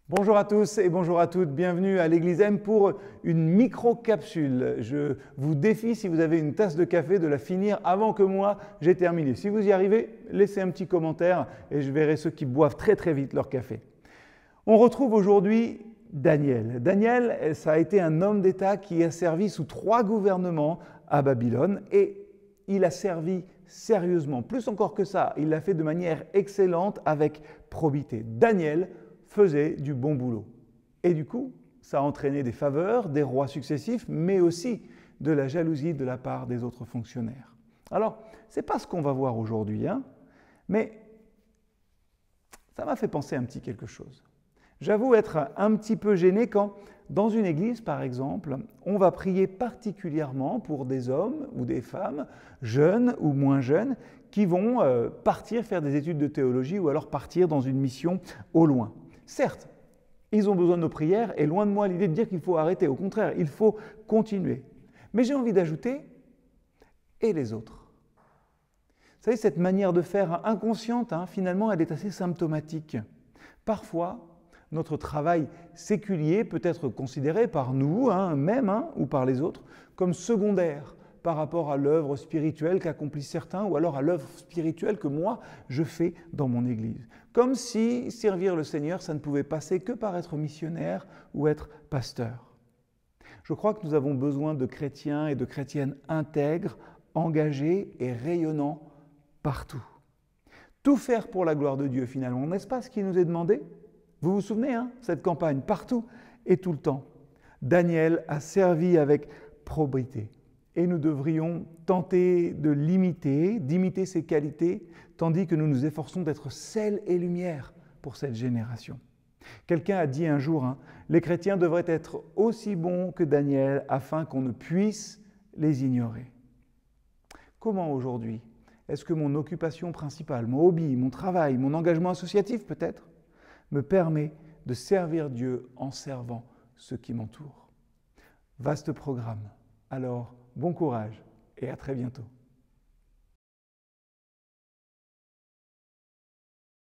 Bonjour à tous et bonjour à toutes, bienvenue à l'Église M pour une micro-capsule. Je vous défie, si vous avez une tasse de café, de la finir avant que moi j'ai terminé. Si vous y arrivez, laissez un petit commentaire et je verrai ceux qui boivent très vite leur café. On retrouve aujourd'hui Daniel. Daniel, ça a été un homme d'État qui a servi sous 3 gouvernements à Babylone et il a servi sérieusement. Plus encore que ça, il l'a fait de manière excellente avec probité. Daniel faisait du bon boulot. Et du coup, ça a entraîné des faveurs des rois successifs, mais aussi de la jalousie de la part des autres fonctionnaires. Alors, ce n'est pas ce qu'on va voir aujourd'hui, mais ça m'a fait penser un petit quelque chose. J'avoue être un petit peu gêné quand, dans une église par exemple, on va prier particulièrement pour des hommes ou des femmes, jeunes ou moins jeunes, qui vont partir faire des études de théologie ou alors partir dans une mission au loin. Certes, ils ont besoin de nos prières et loin de moi l'idée de dire qu'il faut arrêter. Au contraire, il faut continuer. Mais j'ai envie d'ajouter « et les autres ». Vous savez, cette manière de faire inconsciente, finalement, elle est assez symptomatique. Parfois, notre travail séculier peut être considéré par nous, même, ou par les autres, comme secondaire par rapport à l'œuvre spirituelle qu'accomplissent certains ou alors à l'œuvre spirituelle que moi, je fais dans mon Église. Comme si servir le Seigneur, ça ne pouvait passer que par être missionnaire ou être pasteur. Je crois que nous avons besoin de chrétiens et de chrétiennes intègres, engagés et rayonnants partout. Tout faire pour la gloire de Dieu finalement, n'est-ce pas ce qui nous est demandé ? Vous vous souvenez, cette campagne, partout et tout le temps. Daniel a servi avec probité. Et nous devrions tenter d'imiter ses qualités, tandis que nous nous efforçons d'être sel et lumière pour cette génération. Quelqu'un a dit un jour, les chrétiens devraient être aussi bons que Daniel afin qu'on ne puisse les ignorer. Comment aujourd'hui est-ce que mon occupation principale, mon hobby, mon travail, mon engagement associatif peut-être, me permet de servir Dieu en servant ceux qui m'entourent ? Vaste programme. Alors, bon courage et à très bientôt.